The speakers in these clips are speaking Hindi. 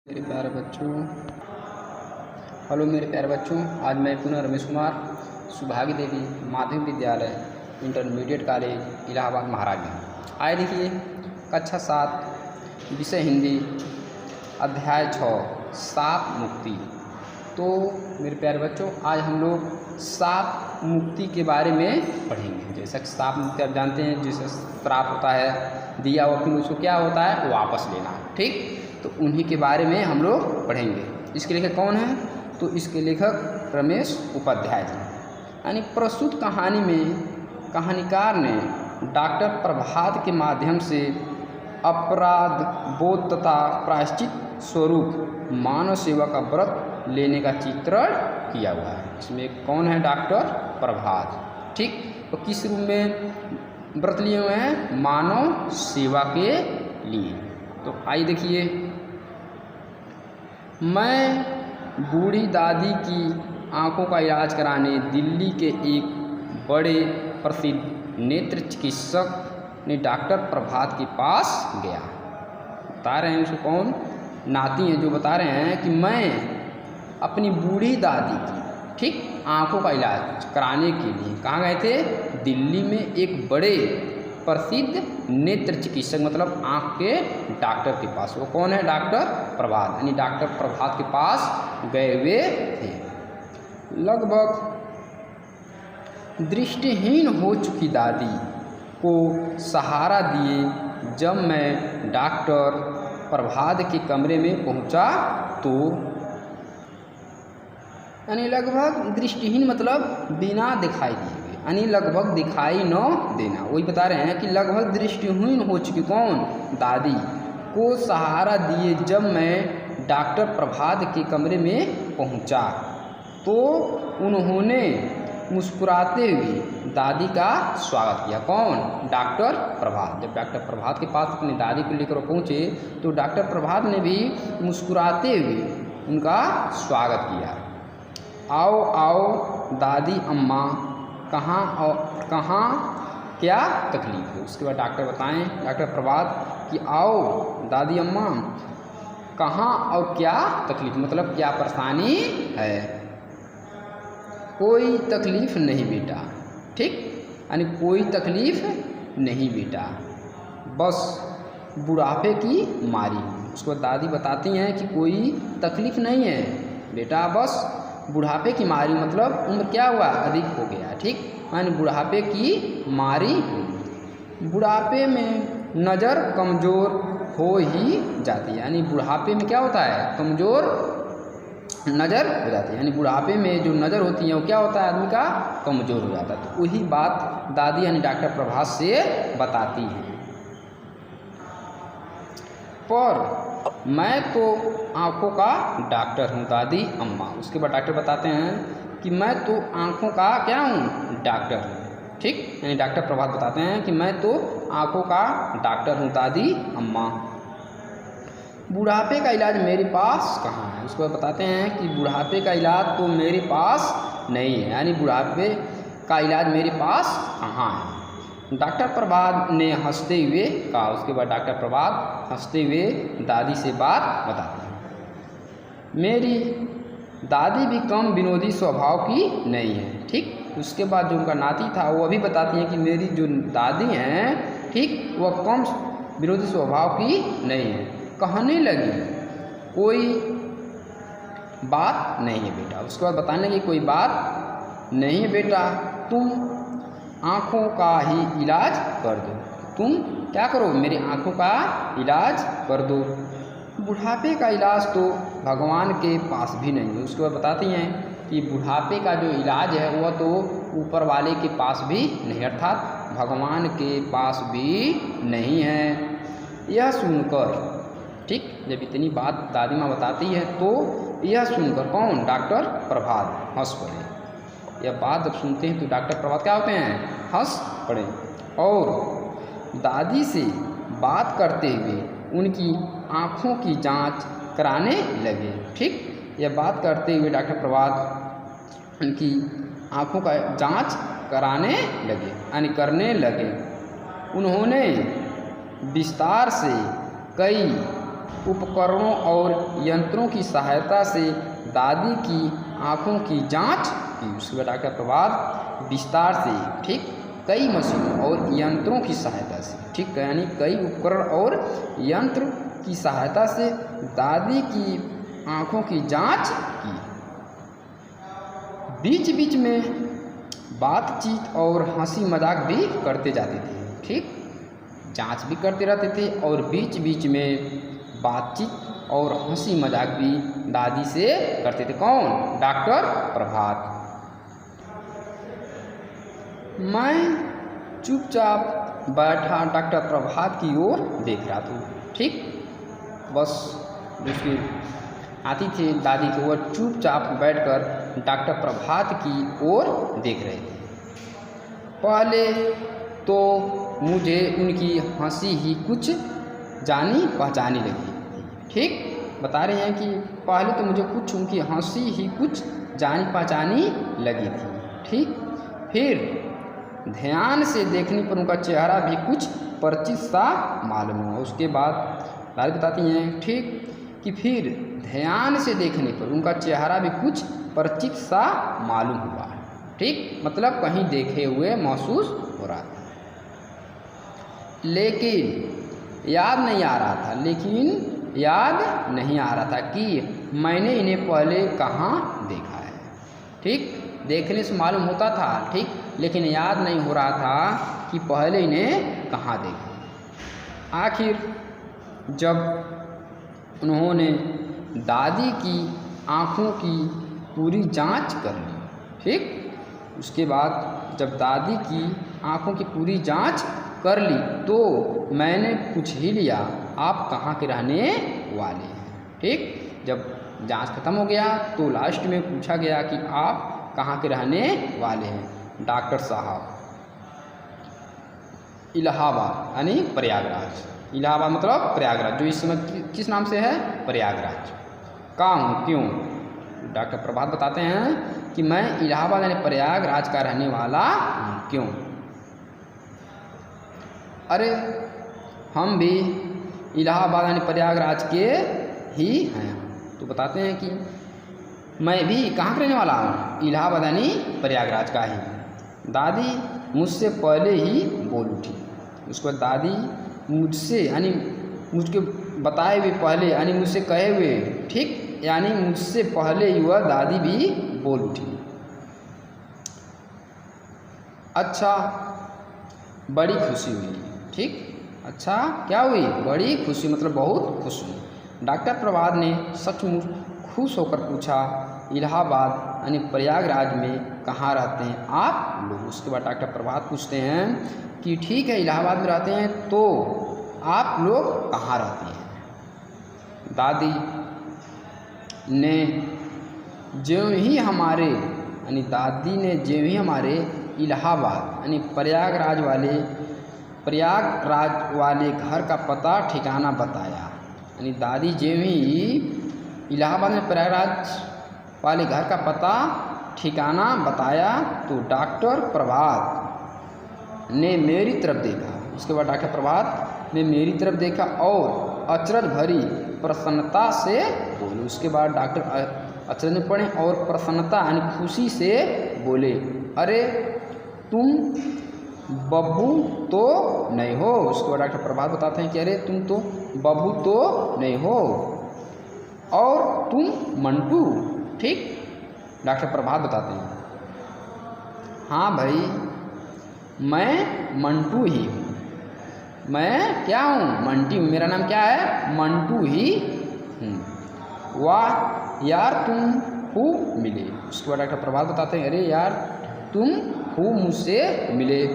मेरे प्यारे बच्चों, हेलो मेरे प्यारे बच्चों। आज मैं पुनः रमेश कुमार सुभागी देवी माध्यमिक विद्यालय इंटरमीडिएट कॉलेज इलाहाबाद महाराजगंज। आए देखिए कक्षा 7 विषय हिंदी अध्याय 6 साप मुक्ति। तो मेरे प्यारे बच्चों, आज हम लोग साप मुक्ति के बारे में पढ़ेंगे। जैसा कि साप मुक्ति आप जानते हैं, जैसे श्राप होता है दिया हुआ, फिर उसको क्या होता है वापस लेना, ठीक। तो उन्हीं के बारे में हम लोग पढ़ेंगे। इसके लेखक कौन है? तो इसके लेखक रमेश उपाध्याय जी। यानी प्रस्तुत कहानी में कहानीकार ने डॉक्टर प्रभात के माध्यम से अपराध बोध तथा प्रायश्चित स्वरूप मानव सेवा का व्रत लेने का चित्रण किया हुआ है। इसमें कौन है? डॉक्टर प्रभात, ठीक। तो किस रूप में व्रत लिए हुए हैं? मानव सेवा के लिए। तो आइए देखिए, मैं बूढ़ी दादी की आंखों का इलाज कराने दिल्ली के एक बड़े प्रसिद्ध नेत्र चिकित्सक ने डॉक्टर प्रभात के पास गया। बता रहे हैं उसको कौन? नाती हैं जो बता रहे हैं कि मैं अपनी बूढ़ी दादी की, ठीक, आंखों का इलाज कराने के लिए कहाँ गए थे? दिल्ली में एक बड़े प्रसिद्ध नेत्र चिकित्सक, मतलब आँख के डॉक्टर के पास। वो कौन है? डॉक्टर प्रभात। यानी डॉक्टर प्रभात के पास गए हुए थे। लगभग दृष्टिहीन हो चुकी दादी को सहारा दिए जब मैं डॉक्टर प्रभात के कमरे में पहुंचा तो, यानी लगभग दृष्टिहीन मतलब बिना दिखाई दिए, यानी लगभग दिखाई न देना। वही बता रहे हैं कि लगभग दृष्टिहीन हो चुकी कौन? दादी को सहारा दिए जब मैं डॉक्टर प्रभात के कमरे में पहुंचा तो उन्होंने मुस्कुराते हुए दादी का स्वागत किया। कौन? डॉक्टर प्रभात। जब डॉक्टर प्रभात के पास अपनी दादी को लेकर पहुंचे तो डॉक्टर प्रभात ने भी मुस्कुराते हुए उनका स्वागत किया। आओ आओ दादी अम्मा, कहाँ और कहाँ क्या तकलीफ है? उसके बाद डॉक्टर बताएं, डॉक्टर प्रभात कि आओ दादी अम्मा, कहाँ और क्या तकलीफ, मतलब क्या परेशानी है? कोई तकलीफ नहीं बेटा, ठीक, यानी कोई तकलीफ नहीं बेटा, बस बुढ़ापे की मारी। उसको दादी बताती हैं कि कोई तकलीफ नहीं है बेटा, बस बुढ़ापे की मारी, मतलब उम्र क्या हुआ? अधिक हो गया, ठीक, यानी बुढ़ापे की मारी होगी। बुढ़ापे में नज़र कमज़ोर हो ही जाती है। यानी बुढ़ापे में क्या होता है? कमज़ोर नज़र हो जाती है। यानी बुढ़ापे में जो नज़र होती है वो क्या होता है? आदमी का कमज़ोर हो जाता है। तो वही बात दादी यानी डॉक्टर प्रभात से बताती है। पर मैं तो आँखों का डॉक्टर हूँ दादी अम्मा। उसके बाद डॉक्टर बताते हैं कि मैं तो आँखों का क्या हूँ? डॉक्टर हूँ, ठीक। यानी डॉक्टर प्रभात बताते हैं कि मैं तो आँखों का डॉक्टर हूँ दादी अम्मा। बुढ़ापे का इलाज मेरे पास कहाँ है? उसको बताते हैं कि बुढ़ापे का इलाज तो मेरे पास नहीं है। यानी बुढ़ापे का इलाज मेरे पास कहाँ है? डॉक्टर प्रभात ने हंसते हुए कहा। उसके बाद डॉक्टर प्रभात हंसते हुए दादी से बात बताते हैं। मेरी दादी भी कम विनोदी स्वभाव की नहीं है, ठीक। उसके बाद जो उनका नाती था वो अभी बताती हैं कि मेरी जो दादी हैं, ठीक, वह कम विनोदी स्वभाव की नहीं है। कहने लगी कोई बात नहीं है बेटा। उसके बाद बताने लगी कोई बात नहीं है बेटा, तुम आँखों का ही इलाज कर दो। तुम क्या करो? मेरी आँखों का इलाज कर दो। बुढ़ापे का इलाज तो भगवान के पास भी नहीं है। उसके बाद बताती हैं कि बुढ़ापे का जो इलाज है वह तो ऊपर वाले के पास भी नहीं, अर्थात भगवान के पास भी नहीं है। यह सुनकर, ठीक, जब इतनी बात दादी माँ बताती है तो यह सुनकर कौन? डॉक्टर प्रभात हंस पड़े। यह बात जब सुनते हैं तो डॉक्टर प्रभात क्या होते हैं? हंस पड़े और दादी से बात करते हुए उनकी आँखों की जांच कराने लगे, ठीक। यह बात करते हुए डॉक्टर प्रभात उनकी आँखों का जांच कराने लगे, यानी करने लगे। उन्होंने विस्तार से कई उपकरणों और यंत्रों की सहायता से दादी की आँखों की जांच की। उसके बाद डॉक्टर प्रभात विस्तार से, ठीक, कई मशीनों और यंत्रों की सहायता से, ठीक, यानी कई उपकरण और यंत्र की सहायता से दादी की आँखों की जांच की। बीच बीच में बातचीत और हंसी मजाक भी करते जाते थे, ठीक, जांच भी करते रहते थे और बीच बीच में बातचीत और हंसी मजाक भी दादी से करते थे। कौन? डॉक्टर प्रभात। मैं चुपचाप बैठा डॉक्टर प्रभात की ओर देख रहा था, ठीक, बस उसकी आती थी दादी की ओर, चुपचाप बैठकर डॉक्टर प्रभात की ओर देख रहे थे। पहले तो मुझे उनकी हंसी ही कुछ जानी पहचानी लगी, ठीक, बता रहे हैं कि पहले तो मुझे कुछ उनकी हंसी ही कुछ जानी पहचानी लगी थी, ठीक, फिर ध्यान से देखने पर उनका चेहरा भी कुछ परिचित सा मालूम हुआ। उसके बाद दादी बताती हैं, ठीक, कि फिर ध्यान से देखने पर उनका चेहरा भी कुछ परिचित सा मालूम हुआ, ठीक, मतलब कहीं देखे हुए महसूस हो रहा था, लेकिन याद नहीं आ रहा था, कि मैंने इन्हें पहले कहाँ देखा है, ठीक, देखने से मालूम होता था, ठीक, लेकिन याद नहीं हो रहा था कि पहले इन्हें कहाँ देखा। आखिर जब उन्होंने दादी की आँखों की पूरी जांच कर ली, ठीक, उसके बाद जब दादी की आँखों की पूरी जांच कर ली तो मैंने पूछ ही लिया, आप कहाँ के रहने वाले हैं, ठीक, जब जांच खत्म हो गया तो लास्ट में पूछा गया कि आप कहाँ के रहने वाले हैं। डॉक्टर साहब, इलाहाबाद यानी प्रयागराज, इलाहाबाद मतलब प्रयागराज, जो इस समय किस नाम से है? प्रयागराज का हूँ। क्यों? डॉक्टर प्रभात बताते हैं कि मैं इलाहाबाद यानी प्रयागराज का रहने वाला हूँ। क्यों? अरे हम भी इलाहाबाद यानी प्रयागराज के ही हैं। तो बताते हैं कि मैं भी कहाँ का रहने वाला हूँ? इलाहाबाद यानी प्रयागराज का ही। दादी मुझसे पहले ही बोल उठी। उसके बाद दादी मुझसे यानी मुझके बताए हुए पहले यानी मुझसे कहे हुए, ठीक, यानी मुझसे पहले ही वह दादी भी बोल उठी। अच्छा, बड़ी खुशी हुई, ठीक, अच्छा क्या हुई? बड़ी खुशी, मतलब बहुत खुश हुई। डॉक्टर प्रभात ने सचमुच खुश होकर पूछा, इलाहाबाद यानी प्रयागराज में कहाँ रहते हैं आप लोग? उसके बाद डॉक्टर प्रभात पूछते हैं कि ठीक है इलाहाबाद में रहते हैं, तो आप लोग कहाँ रहते हैं? दादी ने ज्यों ही हमारे इलाहाबाद यानी प्रयागराज वाले घर का पता ठिकाना बताया। यानी दादी ज्यों ही इलाहाबाद में प्रयागराज वाले घर का पता ठिकाना बताया तो डॉक्टर प्रभात ने मेरी तरफ देखा। उसके बाद डॉक्टर प्रभात ने मेरी तरफ देखा और अचरज भरी प्रसन्नता से बोले। उसके बाद डॉक्टर अचरज में पड़े और प्रसन्नता यानी खुशी से बोले, अरे तुम बब्बू तो नहीं हो? उसके बाद डॉक्टर प्रभात बताते हैं कि अरे तुम तो बब्बू तो नहीं हो और तुम मंटू, ठीक, डॉक्टर प्रभात बताते हैं हाँ भाई मैं मंटू ही हूँ। मैं क्या हूँ? मंटी हूँ। मेरा नाम क्या है? मंटू ही हूँ। वाह यार तुम खूब मिले। उसके बाद डॉक्टर प्रभात बताते हैं अरे यार तुम खूब मुझसे मिले।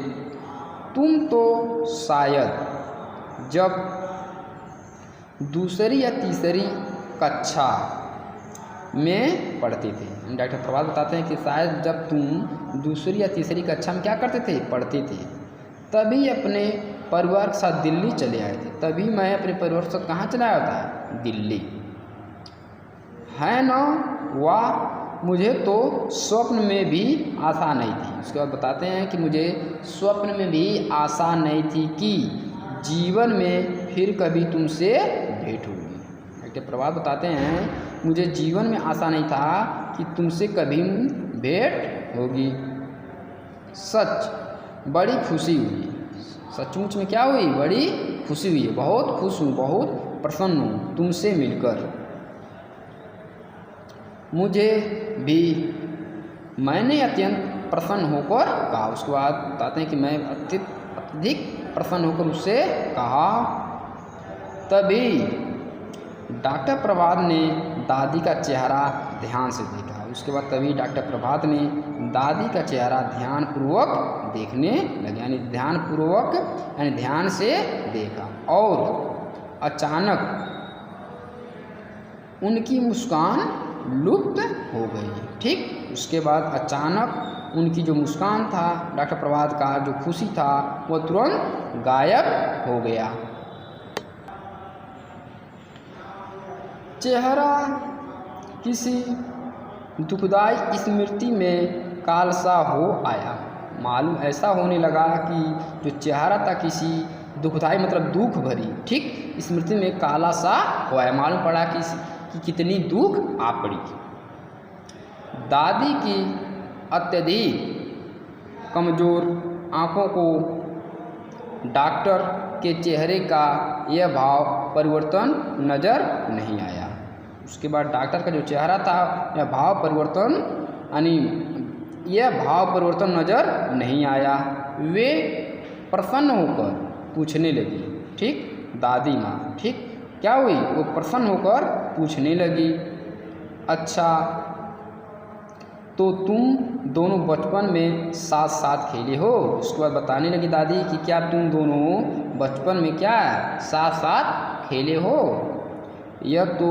तुम तो शायद जब दूसरी या तीसरी कक्षा में पढ़ते थे। डॉक्टर प्रभात बताते हैं कि शायद जब तुम दूसरी या तीसरी कक्षा में क्या करते थे? पढ़ते थे, तभी अपने परिवार के साथ दिल्ली चले आए थे। तभी मैं अपने परिवार के साथ कहाँ चला आया था? दिल्ली, है ना? वाह, मुझे तो स्वप्न में भी आशा नहीं थी। उसके बाद बताते हैं कि मुझे स्वप्न में भी आशा नहीं थी कि जीवन में फिर कभी तुमसे भेंट होगी। डॉक्टर प्रभात बताते हैं मुझे जीवन में आशा नहीं था कि तुमसे कभी भेंट होगी। सच बड़ी खुशी हुई। सचमुच में क्या हुई? बड़ी खुशी हुई। बहुत खुश हूँ, बहुत प्रसन्न हूँ तुमसे मिलकर। मुझे भी, मैंने अत्यंत प्रसन्न होकर कहा। उसके बाद बताते हैं कि मैं अत्यधिक प्रसन्न होकर उससे कहा। तभी डॉक्टर प्रभात ने दादी का चेहरा ध्यान से देखा। उसके बाद तभी डॉक्टर प्रभात ने दादी का चेहरा ध्यानपूर्वक देखने लगे, यानी ध्यानपूर्वक यानी ध्यान से देखा और अचानक उनकी मुस्कान लुप्त हो गई। ठीक, उसके बाद अचानक उनकी जो मुस्कान था डॉक्टर प्रभात का, जो खुशी था, वह तुरंत गायब हो गया। चेहरा किसी दुखदाई स्मृति में कालसा हो आया। मालूम ऐसा होने लगा कि जो चेहरा था किसी दुखदाई मतलब दुख भरी, ठीक, स्मृति में काला सा हो आया। मालूम पड़ा कि कितनी दुख आ पड़ी। दादी की अत्यधिक कमज़ोर आँखों को डॉक्टर के चेहरे का यह भाव परिवर्तन नज़र नहीं आया। उसके बाद डॉक्टर का जो चेहरा था यह भाव परिवर्तन नज़र नहीं आया। वे प्रसन्न होकर पूछने लगी, ठीक, दादी माँ, ठीक, क्या हुई? वो प्रसन्न होकर पूछने लगी, अच्छा तो तुम दोनों बचपन में साथ साथ खेले हो? उसके बाद बताने लगी दादी कि क्या तुम दोनों बचपन में क्या साथ साथ खेले हो? यह तो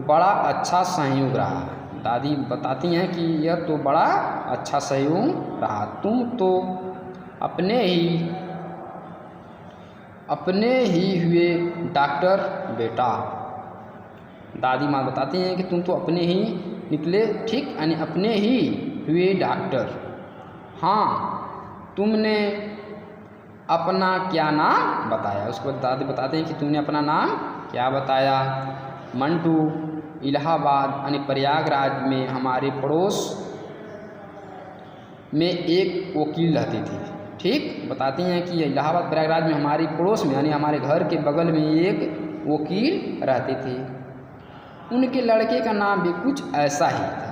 बड़ा अच्छा संयोग रहा। दादी बताती हैं कि यह तो बड़ा अच्छा संयोग रहा। तुम तो अपने ही हुए डॉक्टर बेटा। दादी माँ बताती हैं कि तुम तो अपने ही निकले, ठीक, यानी अपने ही हुए डॉक्टर। हाँ, तुमने अपना क्या नाम बताया? उसके बाद दादी बताते हैं कि तुमने अपना नाम क्या बताया? मंटू। इलाहाबाद यानी प्रयागराज में हमारे पड़ोस में एक वकील रहती थी, ठीक, बताती हैं कि इलाहाबाद प्रयागराज में हमारी पड़ोस में यानी हमारे घर के बगल में एक वकील रहते थे। उनके लड़के का नाम भी कुछ ऐसा ही था।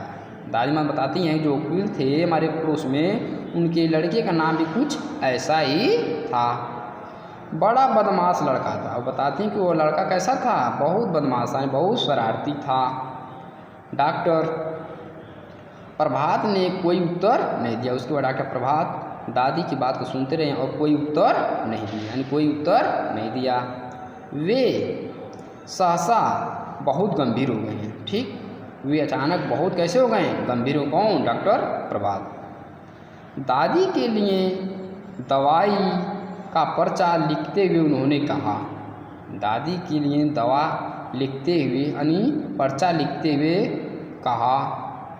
दादी माँ बताती हैं जो वकील थे हमारे पड़ोस में, उनके लड़के का नाम भी कुछ ऐसा ही था। बड़ा बदमाश लड़का था। और बताती हैं कि वो लड़का कैसा था? बहुत बदमाश, यानी बहुत शरारती था। डॉक्टर प्रभात ने कोई उत्तर नहीं दिया। उसके बाद डॉक्टर प्रभात दादी की बात को सुनते रहे और कोई उत्तर नहीं दिया, यानी कोई उत्तर नहीं दिया। वे सहसा बहुत गंभीर हो गए हैं, ठीक, वे अचानक बहुत कैसे हो गए? गंभीर हो। कौन? डॉक्टर प्रभात। दादी के लिए दवाई का पर्चा लिखते हुए उन्होंने कहा, दादी के लिए दवा लिखते हुए यानी पर्चा लिखते हुए कहा,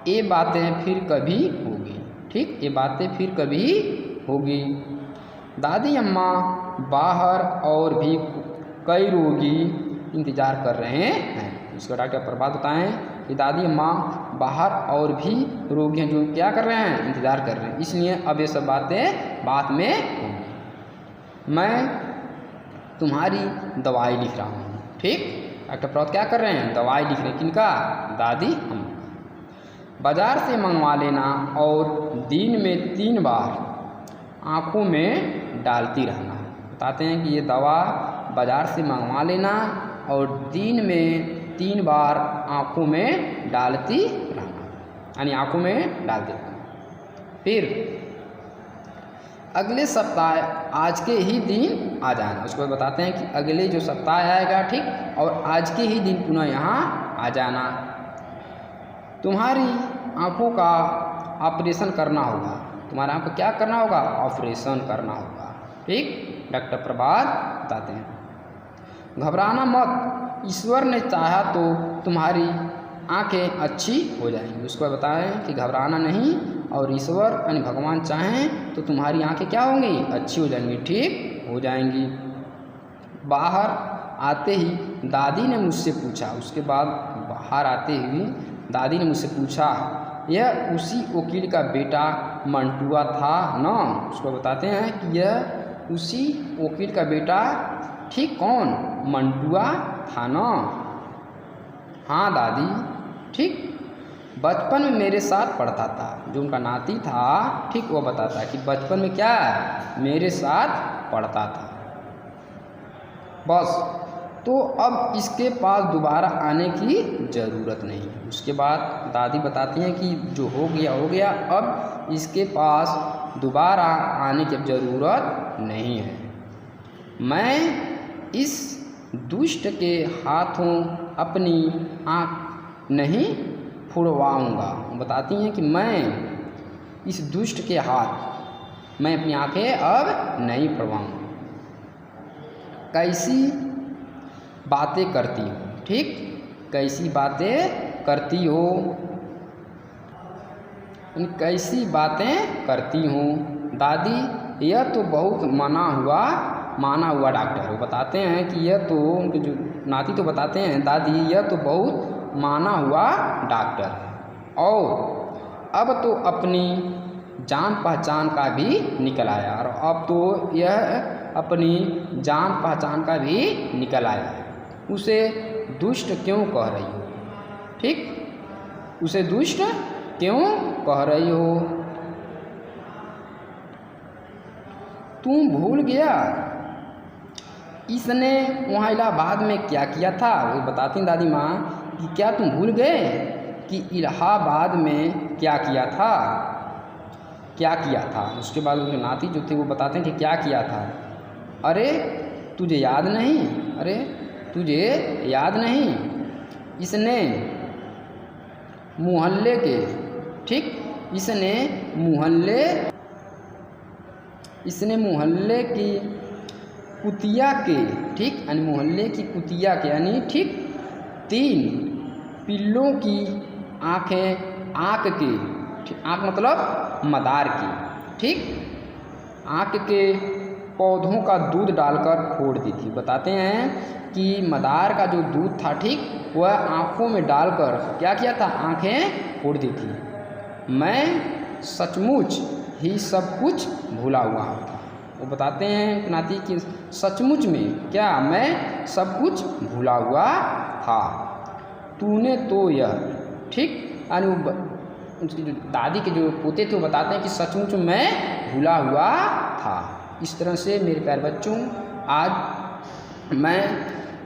ये बातें फिर कभी होगी, ठीक, ये बातें फिर कभी होगी। दादी अम्मा बाहर और भी कई रोगी इंतज़ार कर रहे हैं। इसको डॉक्टर प्रभात बताएं कि दादी अम्मा बाहर और भी रोगी हैं जो क्या कर रहे हैं? इंतज़ार कर रहे हैं, इसलिए अब ये सब बातें बाद में होंगी। मैं तुम्हारी दवाई लिख रहा हूँ, ठीक। डॉक्टर प्रभात क्या कर रहे हैं? दवाई लिख रहे हैं। किनका? दादी अम्मा। बाज़ार से मंगवा लेना और दिन में 3 बार आँखों में डालती रहना। बताते हैं कि ये दवा बाज़ार से मंगवा लेना और दिन में 3 बार आँखों में डालती रहना, यानी आँखों में डालते रहना। फिर अगले सप्ताह आज के ही दिन आ जाना। उसके बाद बताते हैं कि अगले जो सप्ताह आएगा, ठीक, और आज के ही दिन पुनः यहाँ आ जाना। तुम्हारी आँखों का ऑपरेशन करना होगा। तुम्हारे आँख को क्या करना होगा? ऑपरेशन करना होगा, ठीक, डॉक्टर प्रभात बताते हैं। घबराना मत, ईश्वर ने चाहा तो तुम्हारी आँखें अच्छी हो जाएंगी। उसको बताएं कि घबराना नहीं, और ईश्वर यानी भगवान चाहें तो तुम्हारी आँखें क्या होंगी? अच्छी हो जाएंगी, ठीक हो जाएंगी। बाहर आते ही दादी ने मुझसे पूछा, उसके बाद बाहर आते ही दादी ने मुझसे पूछा, यह उसी वकील का बेटा मंटुआ था ना? उसको बताते हैं कि यह उसी वकील का बेटा ठीक कौन? मंटुआ था ना? हाँ दादी, ठीक बचपन में मेरे साथ पढ़ता था। जो उनका नाती था, ठीक वो बताता है कि बचपन में क्या मेरे साथ पढ़ता था। बस, तो अब इसके पास दोबारा आने की ज़रूरत नहीं है। उसके बाद दादी बताती हैं कि जो हो गया, अब इसके पास दोबारा आने की ज़रूरत नहीं है। मैं इस दुष्ट के हाथों अपनी आँख नहीं फुड़वाऊँगा। बताती हैं कि मैं इस दुष्ट के हाथ मैं अपनी आँखें अब नहीं फुड़वाऊँगा। कैसी बातें करती हो, ठीक, कैसी बातें करती हो, कैसी बातें करती हूँ दादी, यह तो बहुत माना हुआ डॉक्टर। वो बताते हैं कि यह तो उनके जो नाती तो बताते हैं, दादी यह तो बहुत माना हुआ डॉक्टर है और अब तो अपनी जान पहचान का भी निकल आया, और अब तो यह अपनी जान पहचान का भी निकल आया है। उसे दुष्ट क्यों कह रही हो, ठीक, उसे दुष्ट क्यों कह रही हो? तुम भूल गया इसने वहाँ इलाहाबाद में क्या किया था? वो बताती हैं दादी माँ कि क्या तुम भूल गए कि इलाहाबाद में क्या किया था? उसके बाद उनके नाती जो थे वो बताते हैं कि क्या किया था। अरे तुझे याद नहीं? इसने मोहल्ले के, ठीक, इसने मोहल्ले की कुतिया के, ठीक, यानी मोहल्ले की कुतिया के, यानी ठीक 3 पिल्लों की आँख के, आँख मतलब मदार की, ठीक, आँख के पौधों का दूध डालकर फोड़ दी थी। बताते हैं कि मदार का जो दूध था, ठीक, वह आँखों में डालकर क्या किया था? आँखें फोड़ दी थी। मैं सचमुच ही सब कुछ भूला हुआ था। वो बताते हैं नाती कि सचमुच में क्या मैं सब कुछ भूला हुआ था। तूने तो यह, ठीक, यानी उसकी जो दादी के जो पोते थे वो बताते हैं कि सचमुच मैं भूला हुआ था। इस तरह से मेरे प्यारे बच्चों, आज मैं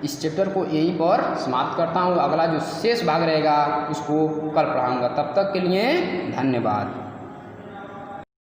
इस चैप्टर को यहीं पर समाप्त करता हूँ। अगला जो शेष भाग रहेगा उसको कल पढ़ाऊँगा। तब तक के लिए धन्यवाद।